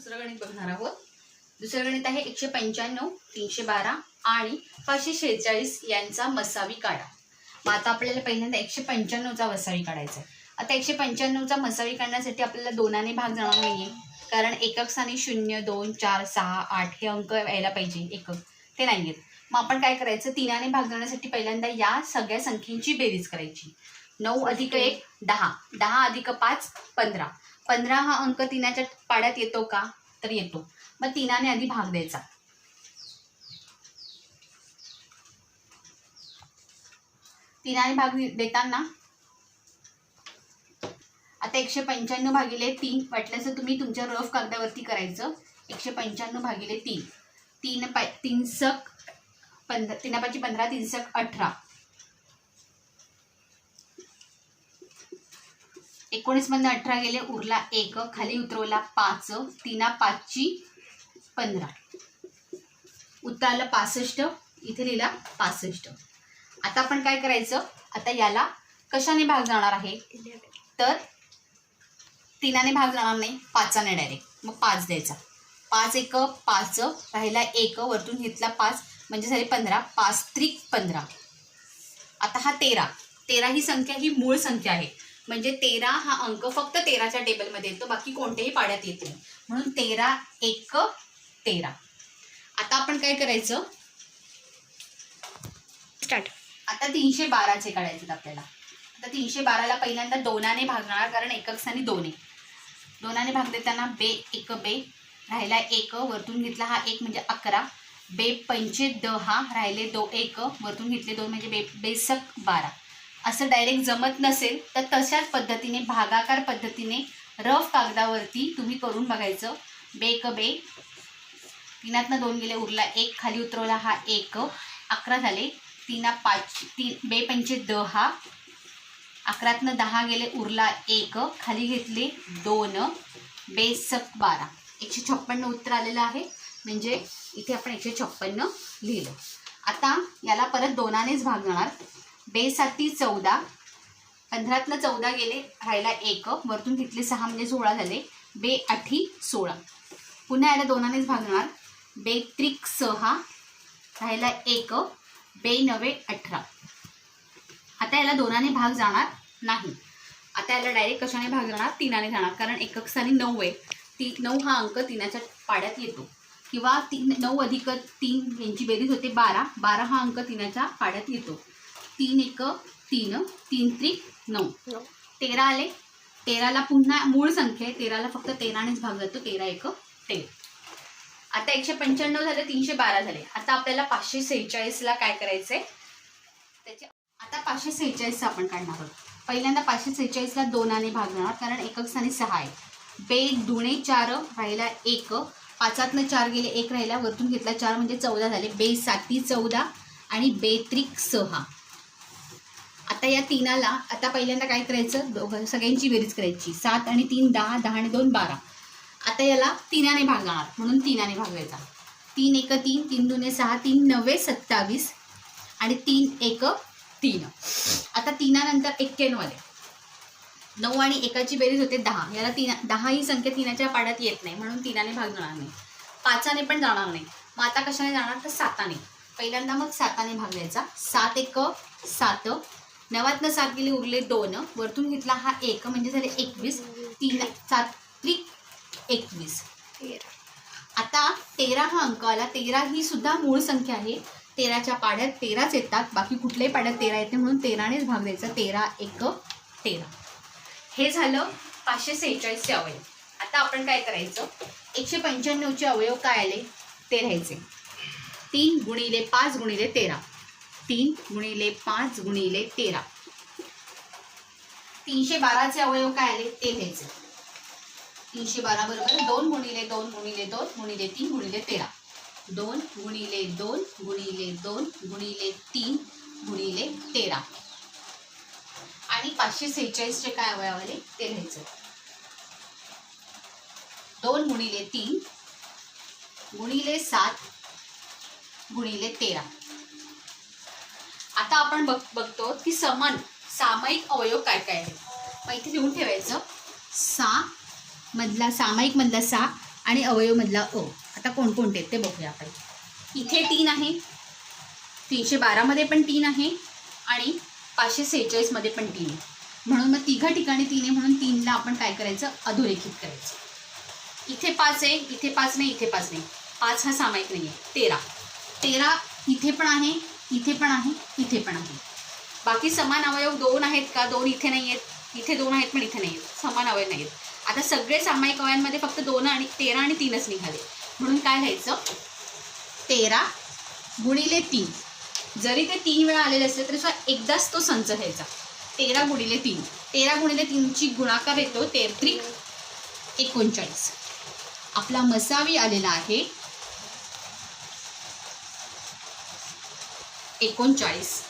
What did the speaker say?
दुसरं गणित बघणार आहोत। दुसरं गणित आहे 195, 312 आणि 546 यांचा मसावी काढा। मग आता आपल्याला पहिल्यांदा 195चा मसावी काढायचा आहे। आता 195चा मसावी काढण्यासाठी आपल्याला दोनाने भाग जाणार नाहीये, कारण एकक स्थानी 0, 2, 4, 6, 8 हे अंक यायला पाहिजे, एकक ते नाही आहेत। मग आपण काय करायचं, तीनाने भाग जाण्यासाठी पहिल्यांदा या सगळ्या संख्यांची बेरीज करायची। 9 अधिक 1 10, 10 अधिक 5 15, 15 हा अंक तीनाच्या पाड्यात येतो का, तर येतो। मग तीनाने आधी भाग द्यायचा। तीनाने भाग देताना आता 195 भागिले 3 वाटल्यास तुम्ही तुमच्या रफ कागदावरती करायचं। 195 भागिले 3, 3 सक 15, 3 5 15, 3 सक 18, 19 मधून 18 गेले, उरला 1, खाली उतरवला 5, 3 5 15, उत्तर आलं 65, इथे लिहिला 65। आता आपण काय करायचं, आता याला कशाने भाग जाणार आहे, तर तीनाने भाग जाणार नाही, 5ने डायरेक्ट, मग 5 द्यायचा। 5 1 5, राहिला 1, वरतून घेतला 5 म्हणजे झाले 15, 5 त्रिक 15। आता हा 13 ही संख्या ही मूळ संख्या आहे, म्हणजे 13 हा अंक फक्त 13च्या टेबलमध्ये येतो, बाकी कोणत्याही पाड्यात येत नाही, म्हणून 13 1 13। आता आपण काय करायचं, स्टार्ट। आता 312चे काढायचे आपल्याला। आता 312ला पहिल्यांदा दोनाने भागणार, कारण एकक स्थानी 2 आहे। दोनाने भाग देताना बे 1 बे, राहिला 1, वरतून घेतला हा 1 म्हणजे 11, बे 5 10, राहिले 2 1, वरतून घेतले 2 म्हणजे बेसक 12। असं डायरेक्ट जमत नसेल तर तशाच पद्धतीने भागाकार पद्धतीने रफ कागदावरती तुम्ही करून बघायचं। बे 1 बे, 3तनं 2 गेले, उरला 1, खाली उतरवला हा 1, 11 झाले, 3 5 बे 5 10, 11तनं 10 गेले, उरला 1, खाली घेतले 2, बेसक 12। 156 उत्तर आलेलं आहे, म्हणजे इथे आपण 156 लिहिलं। आता याला परत दोनानेच भाग जाणार। बे 7 14, 15तनं 14 गेले, राहिला 1, वरतून घेतले 6 म्हणजे 16 झाले, बे 8 16, पुन्हा याला दोनानेच भाग जाणार। बे त्रिक 6, राहिला 1, बे 9 18। आता याला दोनाने भाग जाणार नाही, आता याला डायरेक्ट कशाने भाग जाणार, तीनाने जाणार, कारण एकक स्थानी 9 आहे। 9 हा अंक तीनाच्या पाड्यात येतो, किंवा 9 अधिक 3 यांची बेरीज होते 12, 12 हा अंक तीनाच्या पाड्यात येतो। 3 1 3, 3 त्रिक 9, 13 आले। 13ला पुन्हा मूळ संख्या आहे, 13ला फक्त 13नेच भाग जातो, 13 1 13। आता 195 झाले, 312 झाले। आता आपल्याला 546ला काय करायचंय, त्याचे आता 546चा आपण काढणार आहोत। पहिल्यांदा 546ला दोनाने भाग जाणार, कारण एकक स्थानी 6 आहे। बे 2 4, राहिला 1, 5तनं 4 गेले, 1 राहिला, वरतून घेतला 4 म्हणजे 14 झाले, बे 7 14 आणि बे त्रिक 6। आता या तीनाला आता पहिल्यांदा काय करायचं, सगळ्यांची बेरीज करायची। 7 आणि 3 10, 10 आणि 2 12। आता याला तीनाने भाग जाणार, म्हणून तीनाने भागवायचा। 3 1 3, 3 2 6, 3 9 27 आणि 3 1 3। आता तीनानंतर 91 आले, 9 आणि 1ची बेरीज होते 10, याला 10 ही संख्या तीनाच्या पाड्यात येत नाही, म्हणून तीनाने भाग जाणार नाही, 5ने पण जाणार नाही। मग आता कशाने जाणार, तर 7ने। पहिल्यांदा मग 7ने भाग द्यायचा। 7 1 7, 9तनं 7 गेले, उरले 2, वरतून घेतला हा 1 म्हणजे झाले 21, 3 7 त्रिक 21। आता 13 हा अंक आला, 13 ही सुद्धा मूळ संख्या आहे, 13च्या पाड्यात 13च येतात, बाकी कुठल्याही पाड्यात 13 येते, म्हणून 13नेच भाग द्यायचा। 13 1 13। हे झालं 546चे अवयव। आता आपण काय करायचं, 195चे अवयव काय आले ते लिहायचे। 3 गुणिले 5 गुणिले 13, 3 गुणिले 5 गुणिले 13। 312चे अवयव काय आले ते लिहायचे। 312 बरोबर 2 गुणिले 2 गुणिले 2 गुणिले 3 गुणिले 13, 2 गुणिले 2 गुणिले 2 गुणिले 3 गुणिले 13। आणि 546चे काय अवयव आले ते लिहायचं। 2 गुणिले 3 गुणिले 7 गुणिले 13। आता आपण बघतो की सामायिक अवयव काय काय आहेत। मग इथे लिहून ठेवायचं। सामायिक मधला 6, आणि अवयवमधला अ. आता कोणकोणते आहेत ते बघूया आपण. इथे 3 आहे, 312 पण 3 आहे आणि 546 पण 3 आहे. म्हणून मग तिघा ठिकाणी 3 आहे म्हणून 3ला आपण काय करायचं, अधोरेखित करायचं. इथे 5 आहे, इथे 5 नाही, इथे 5 नाही. 5 हा सामायिक नाही आहे. 13 इथे पण आहे, इथे पण आहे, इथे पण आहे. बाकी समान अवयव 2 आहेत का? 2 इथे नाही आहेत, इथे 2 आहेत पण इथे नाही आहेत, समान अवयव नाही आहेत. आता सगळे सामायिक अवयवांमध्ये फक्त 2 आणि 13 आणि 3च निघाले. म्हणून काय लिहायचं, 13 गुणिले 3. जरी ते 3 वेळा आलेले असले तरी सुद्धा एकदाच तो संच घ्यायचा. 13 गुणिले 3. 13 गुणिले 3ची गुणाकार येतो 13 39. आपला मसावी आलेला आहे 39.